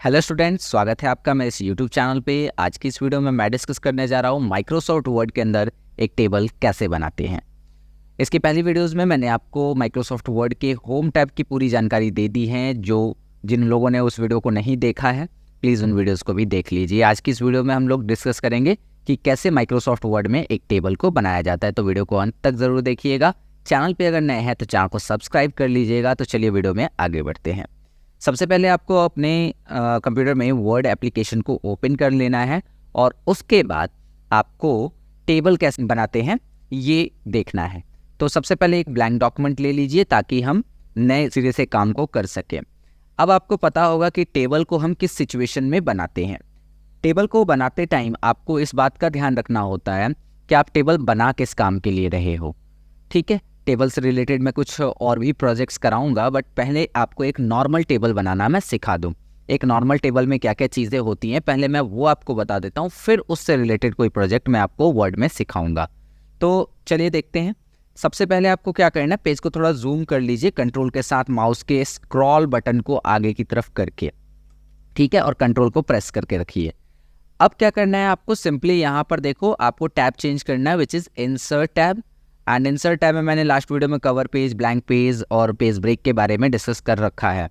Hello students, स्वागत है आपका मेरे इस यूट्यूब चैनल पे। आज की इस वीडियो में मैं डिस्कस करने जा रहा हूँ माइक्रोसॉफ्ट वर्ड के अंदर एक टेबल कैसे बनाते हैं। इसकी पहली वीडियोस में मैंने आपको माइक्रोसॉफ्ट वर्ड के होम टैब की पूरी जानकारी दे दी है। जिन लोगों ने उस वीडियो को नहीं देखा है प्लीज़ उन वीडियोज़ को भी देख लीजिए। आज की इस वीडियो में हम लोग डिस्कस करेंगे कि कैसे माइक्रोसॉफ्ट वर्ड में एक टेबल को बनाया जाता है, तो वीडियो को अंत तक ज़रूर देखिएगा। चैनल पर अगर नए हैं तो चैनल को सब्सक्राइब कर लीजिएगा। तो चलिए वीडियो में आगे बढ़ते हैं। सबसे पहले आपको अपने कंप्यूटर में वर्ड एप्लीकेशन को ओपन कर लेना है और उसके बाद आपको टेबल कैसे बनाते हैं ये देखना है। तो सबसे पहले एक ब्लैंक डॉक्यूमेंट ले लीजिए ताकि हम नए सिरे से काम को कर सकें। अब आपको पता होगा कि टेबल को हम किस सिचुएशन में बनाते हैं। टेबल को बनाते टाइम आपको इस बात का ध्यान रखना होता है कि आप टेबल बना किस काम के लिए रहे हो। ठीक है, टेबल से रिलेटेड मैं कुछ और भी प्रोजेक्ट्स कराऊंगा, बट पहले आपको एक नॉर्मल टेबल बनाना मैं सिखा दूं। एक नॉर्मल टेबल में क्या क्या चीज़ें होती हैं पहले मैं वो आपको बता देता हूं, फिर उससे रिलेटेड कोई प्रोजेक्ट मैं आपको वर्ड में सिखाऊंगा। तो चलिए देखते हैं। सबसे पहले आपको क्या करना है, पेज को थोड़ा जूम कर लीजिए कंट्रोल के साथ माउस के स्क्रॉल बटन को आगे की तरफ करके, ठीक है, और कंट्रोल को प्रेस करके रखिए। अब क्या करना है आपको, सिंपली यहाँ पर देखो आपको टैब चेंज करना है which is insert tab. And insert tab में मैंने लास्ट वीडियो में कवर पेज, ब्लैंक पेज और पेज ब्रेक के बारे में डिस्कस कर रखा है।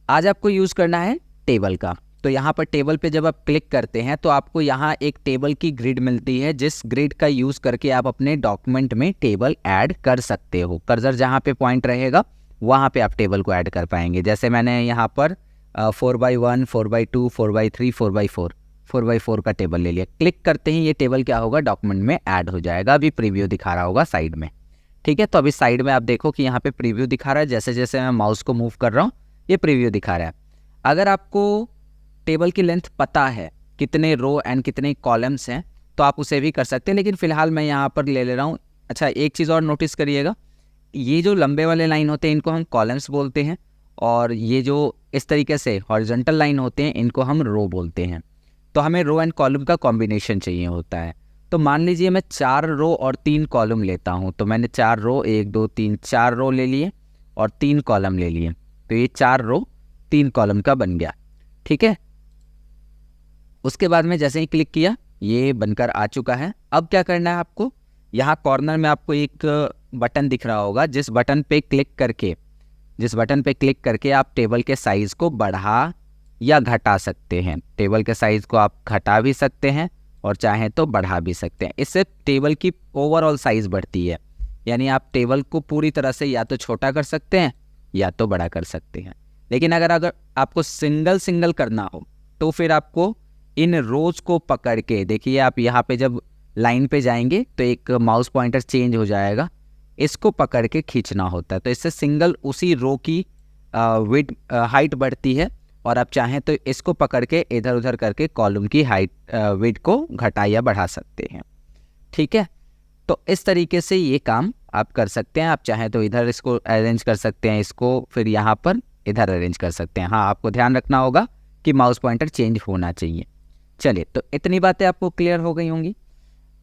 आज आपको यूज़ करना है टेबल का। तो यहाँ पर टेबल पे जब आप क्लिक करते हैं तो आपको यहाँ एक टेबल की ग्रिड मिलती है, जिस ग्रिड का यूज़ करके आप अपने डॉक्यूमेंट में टेबल ऐड कर सकते हो। कर्सर जहाँ पे पॉइंट रहेगा वहाँ पे आप टेबल को ऐड कर पाएंगे। जैसे मैंने यहाँ पर 4x1, 4x2, 4x3, 4x4 4x4 का टेबल ले लिया। क्लिक करते ही ये टेबल क्या होगा, डॉक्यूमेंट में ऐड हो जाएगा। अभी प्रीव्यू दिखा रहा होगा साइड में, ठीक है। तो अभी साइड में आप देखो कि यहाँ पे प्रीव्यू दिखा रहा है। जैसे जैसे मैं माउस को मूव कर रहा हूँ ये प्रीव्यू दिखा रहा है। अगर आपको टेबल की लेंथ पता है कितने रो एंड कितने कॉलम्स हैं तो आप उसे भी कर सकते हैं, लेकिन फिलहाल मैं यहाँ पर ले रहा हूँ। अच्छा, एक चीज़ और नोटिस करिएगा, ये जो लंबे वाले लाइन होते हैं इनको हम कॉलम्स बोलते हैं, और ये जो इस तरीके से हॉरिजॉन्टल लाइन होते हैं इनको हम रो बोलते हैं। तो हमें रो एंड कॉलम का कॉम्बिनेशन चाहिए होता है। तो मान लीजिए मैं 4 रो और 3 कॉलम लेता हूँ। तो मैंने 4 रो, 1 2 3 4 रो ले लिए और 3 कॉलम ले लिए। तो ये 4 रो 3 कॉलम का बन गया, ठीक है। उसके बाद में जैसे ही क्लिक किया ये बनकर आ चुका है। अब क्या करना है आपको, यहाँ कॉर्नर में आपको एक बटन दिख रहा होगा, जिस बटन पे क्लिक करके आप टेबल के साइज़ को बढ़ा या घटा सकते हैं। टेबल के साइज़ को आप घटा भी सकते हैं और चाहें तो बढ़ा भी सकते हैं। इससे टेबल की ओवरऑल साइज़ बढ़ती है, यानी आप टेबल को पूरी तरह से या तो छोटा कर सकते हैं या तो बड़ा कर सकते हैं। लेकिन अगर आपको सिंगल करना हो तो फिर आपको इन रोज़ को पकड़ के, देखिए आप यहाँ पे जब लाइन पे जाएंगे तो एक माउस पॉइंटर चेंज हो जाएगा, इसको पकड़ के खींचना होता है। तो इससे सिंगल उसी रो की विड्थ हाइट बढ़ती है, और आप चाहें तो इसको पकड़ के इधर उधर करके कॉलम की हाइट विड्थ को घटा या बढ़ा सकते हैं, ठीक है। तो इस तरीके से ये काम आप कर सकते हैं। आप चाहें तो इधर इसको अरेंज कर सकते हैं, इसको फिर यहाँ पर इधर अरेंज कर सकते हैं। हाँ, आपको ध्यान रखना होगा कि माउस पॉइंटर चेंज होना चाहिए। चलिए, तो इतनी बातें आपको क्लियर हो गई होंगी।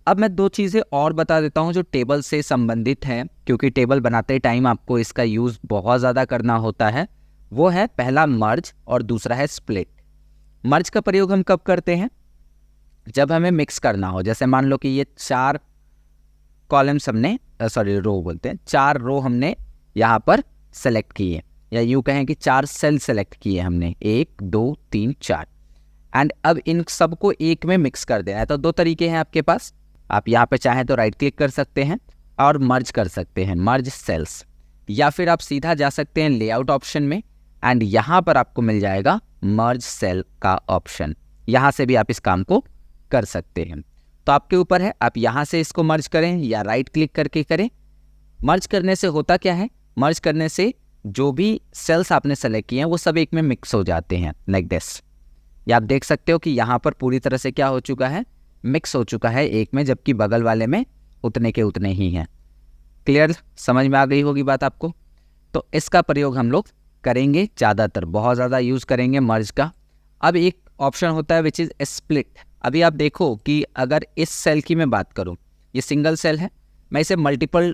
अब मैं 2 चीज़ें और बता देता हूँ जो टेबल से संबंधित हैं, क्योंकि टेबल बनाते टाइम आपको इसका यूज़ बहुत ज़्यादा करना होता है। वो है पहला मर्ज और दूसरा है स्प्लिट। मर्ज का प्रयोग हम कब करते हैं, जब हमें मिक्स करना हो। जैसे मान लो कि ये 4 कॉलम्स हमने रो बोलते हैं, 4 रो हमने यहाँ पर सेलेक्ट किए, या यूँ कहें कि 4 सेल सेलेक्ट किए हमने, 1 2 3 4। एंड अब इन सबको एक में मिक्स कर देना है। तो 2 तरीके हैं आपके पास। आप यहाँ पे चाहें तो राइट क्लिक कर सकते हैं और मर्ज कर सकते हैं, मर्ज सेल्स, या फिर आप सीधा जा सकते हैं लेआउट ऑप्शन में एंड यहाँ पर आपको मिल जाएगा मर्ज सेल का ऑप्शन। यहाँ से भी आप इस काम को कर सकते हैं। तो आपके ऊपर है, आप यहाँ से इसको मर्ज करें या राइट क्लिक करके करें। मर्ज करने से होता क्या है, मर्ज करने से जो भी सेल्स आपने सेलेक्ट किए हैं वो सब एक में मिक्स हो जाते हैं, लाइक दिस। या आप देख सकते हो कि यहाँ पर पूरी तरह से क्या हो चुका है, मिक्स हो चुका है एक में, जबकि बगल वाले में उतने के उतने ही हैं। क्लियर, समझ में आ गई होगी बात आपको। तो इसका प्रयोग हम लोग करेंगे, ज़्यादातर बहुत ज़्यादा यूज़ करेंगे मर्ज का। अब एक ऑप्शन होता है विच इज़ स्प्लिट। अभी आप देखो कि अगर इस सेल की मैं बात करूं, ये सिंगल सेल है, मैं इसे मल्टीपल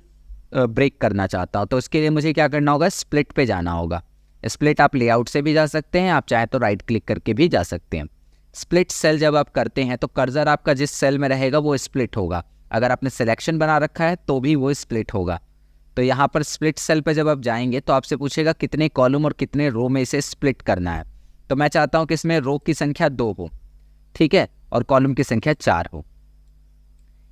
ब्रेक करना चाहता हूं, तो इसके लिए मुझे क्या करना होगा, स्प्लिट पे जाना होगा। स्प्लिट आप लेआउट से भी जा सकते हैं, आप चाहे तो राइट क्लिक करके भी जा सकते हैं। स्प्लिट सेल जब आप करते हैं तो कर्सर आपका जिस सेल में रहेगा वो स्प्लिट होगा। अगर आपने सिलेक्शन बना रखा है तो भी वो स्प्लिट होगा। तो यहाँ पर स्प्लिट सेल पर जब आप जाएंगे तो आपसे पूछेगा कितने कॉलम और कितने रो में इसे स्प्लिट करना है। तो मैं चाहता हूँ कि इसमें रो की संख्या 2 हो, ठीक है, और कॉलम की संख्या 4 हो।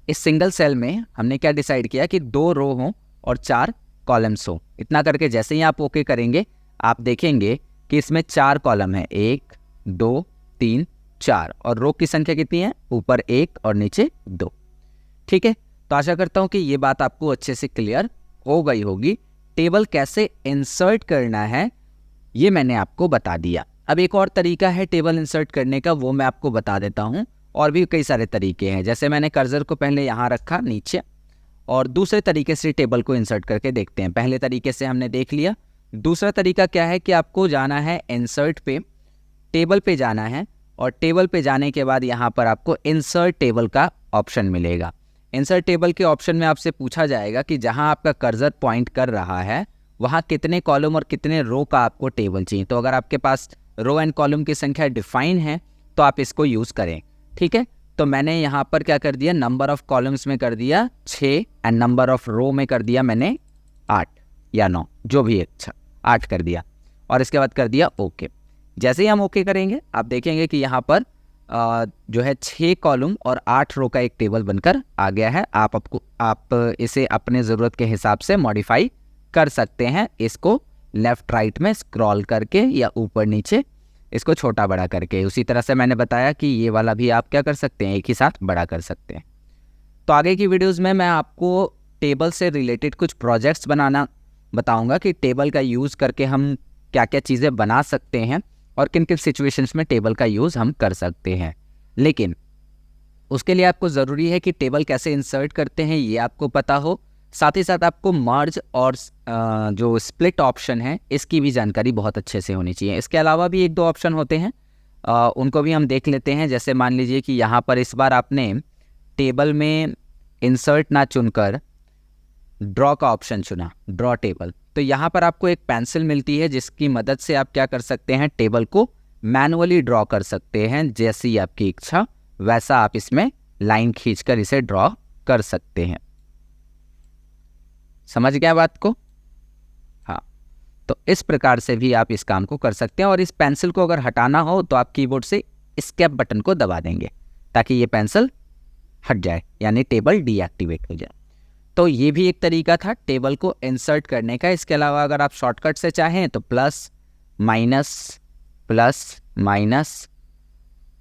इस सिंगल सेल में हमने क्या डिसाइड किया कि 2 रो हो और 4 कॉलम्स हो। इतना करके जैसे ही आप ओके करेंगे आप देखेंगे कि इसमें 4 कॉलम है, 1 2 3 4, और रो की संख्या कितनी है, ऊपर 1 और नीचे 2। ठीक है, तो आशा करता हूँ कि ये बात आपको अच्छे से क्लियर हो गई होगी। टेबल कैसे इंसर्ट करना है ये मैंने आपको बता दिया। अब एक और तरीका है टेबल इंसर्ट करने का, वो मैं आपको बता देता हूँ। और भी कई सारे तरीके हैं, जैसे मैंने कर्सर को पहले यहाँ रखा नीचे, और दूसरे तरीके से टेबल को इंसर्ट करके देखते हैं। पहले तरीके से हमने देख लिया, दूसरा तरीका क्या है कि आपको जाना है इंसर्ट पे, टेबल पे जाना है, और टेबल पे जाने के बाद यहाँ पर आपको इंसर्ट टेबल का ऑप्शन मिलेगा। इंसर्ट टेबल के ऑप्शन में आपसे पूछा जाएगा कि जहाँ आपका कर्सर पॉइंट कर रहा है वहाँ कितने कॉलम और कितने रो का आपको टेबल चाहिए। तो अगर आपके पास रो एंड कॉलम की संख्या डिफाइन है तो आप इसको यूज़ करें। ठीक है, तो मैंने यहाँ पर क्या कर दिया, नंबर ऑफ कॉलम्स में कर दिया 6 एंड नंबर ऑफ रो में कर दिया मैंने 8 या 9, जो भी है, 8 कर दिया, और इसके बाद कर दिया ओके। जैसे ही हम ओके करेंगे आप देखेंगे कि यहाँ पर जो है 6 कॉलम और 8 रो का एक टेबल बनकर आ गया है। आप इसे अपने ज़रूरत के हिसाब से मॉडिफाई कर सकते हैं, इसको लेफ़्ट राइट में स्क्रॉल करके या ऊपर नीचे इसको छोटा बड़ा करके। उसी तरह से मैंने बताया कि ये वाला भी आप क्या कर सकते हैं, एक ही साथ बड़ा कर सकते हैं। तो आगे की वीडियोज़ में मैं आपको टेबल से रिलेटेड कुछ प्रोजेक्ट्स बनाना बताऊँगा कि टेबल का यूज़ करके हम क्या क्या चीज़ें बना सकते हैं और किन किन सिचुएशंस में टेबल का यूज़ हम कर सकते हैं। लेकिन उसके लिए आपको ज़रूरी है कि टेबल कैसे इंसर्ट करते हैं ये आपको पता हो, साथ ही साथ आपको मर्ज और जो स्प्लिट ऑप्शन है इसकी भी जानकारी बहुत अच्छे से होनी चाहिए। इसके अलावा भी 1-2 ऑप्शन होते हैं, उनको भी हम देख लेते हैं। जैसे मान लीजिए कि यहाँ पर इस बार आपने टेबल में इंसर्ट ना चुनकर ड्रॉ का ऑप्शन चुना, ड्रॉ टेबल। तो यहाँ पर आपको एक पेंसिल मिलती है जिसकी मदद से आप क्या कर सकते हैं, टेबल को मैनुअली ड्रॉ कर सकते हैं। जैसी आपकी इच्छा वैसा आप इसमें लाइन खींचकर इसे ड्रॉ कर सकते हैं। समझ गया बात को? हाँ, तो इस प्रकार से भी आप इस काम को कर सकते हैं। और इस पेंसिल को अगर हटाना हो तो आप कीबोर्ड से एस्केप बटन को दबा देंगे ताकि ये पेंसिल हट जाए, यानी टेबल डीएक्टिवेट हो जाए। तो ये भी एक तरीका था टेबल को इंसर्ट करने का। इसके अलावा अगर आप शॉर्टकट से चाहें तो plus minus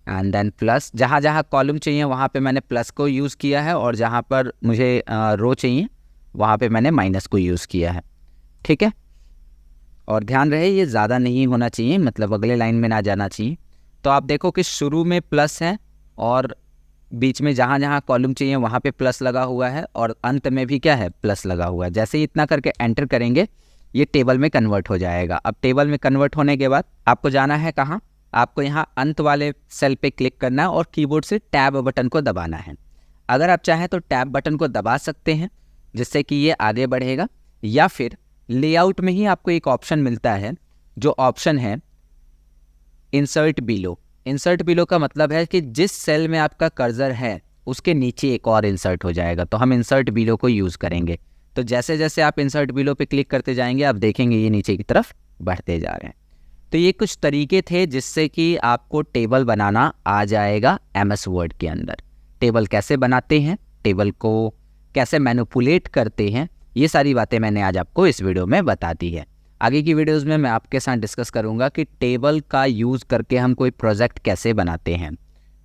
and then plus, जहाँ जहाँ कॉलम चाहिए वहाँ पे मैंने प्लस को यूज़ किया है, और जहाँ पर मुझे रो चाहिए वहाँ पे मैंने माइनस को यूज़ किया है। ठीक है, और ध्यान रहे ये ज़्यादा नहीं होना चाहिए, मतलब अगले लाइन में ना जाना चाहिए। तो आप देखो कि शुरू में प्लस है और बीच में जहाँ जहाँ कॉलम चाहिए वहाँ पे प्लस लगा हुआ है, और अंत में भी क्या है, प्लस लगा हुआ है। जैसे ही इतना करके एंटर करेंगे ये टेबल में कन्वर्ट हो जाएगा। अब टेबल में कन्वर्ट होने के बाद आपको जाना है कहाँ, आपको यहाँ अंत वाले सेल पे क्लिक करना है और कीबोर्ड से टैब बटन को दबाना है। अगर आप चाहें तो टैब बटन को दबा सकते हैं जिससे कि ये आगे बढ़ेगा, या फिर लेआउट में ही आपको एक ऑप्शन मिलता है जो ऑप्शन है इंसर्ट बिलो। इंसर्ट बिलो का मतलब है कि जिस सेल में आपका कर्सर है उसके नीचे एक और इंसर्ट हो जाएगा, तो हम इंसर्ट बिलो को यूज़ करेंगे। तो जैसे जैसे आप इंसर्ट बिलो पे क्लिक करते जाएंगे आप देखेंगे ये नीचे की तरफ बढ़ते जा रहे हैं। तो ये कुछ तरीके थे जिससे कि आपको टेबल बनाना आ जाएगा MS वर्ड के अंदर। टेबल कैसे बनाते हैं, टेबल को कैसे मैनिपुलेट करते हैं, ये सारी बातें मैंने आज आपको इस वीडियो में बता दी है। आगे की वीडियोस में मैं आपके साथ डिस्कस करूंगा कि टेबल का यूज़ करके हम कोई प्रोजेक्ट कैसे बनाते हैं।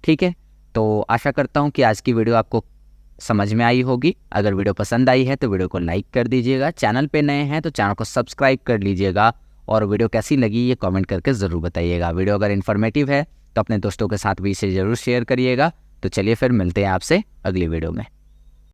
ठीक है, तो आशा करता हूं कि आज की वीडियो आपको समझ में आई होगी। अगर वीडियो पसंद आई है तो वीडियो को लाइक कर दीजिएगा, चैनल पे नए हैं तो चैनल को सब्सक्राइब कर लीजिएगा, और वीडियो कैसी लगी ये कमेंट करके ज़रूर बताइएगा। वीडियो अगर इन्फॉर्मेटिव है तो अपने दोस्तों के साथ भी इसे ज़रूर शेयर करिएगा। तो चलिए फिर मिलते हैं आपसे अगली वीडियो में।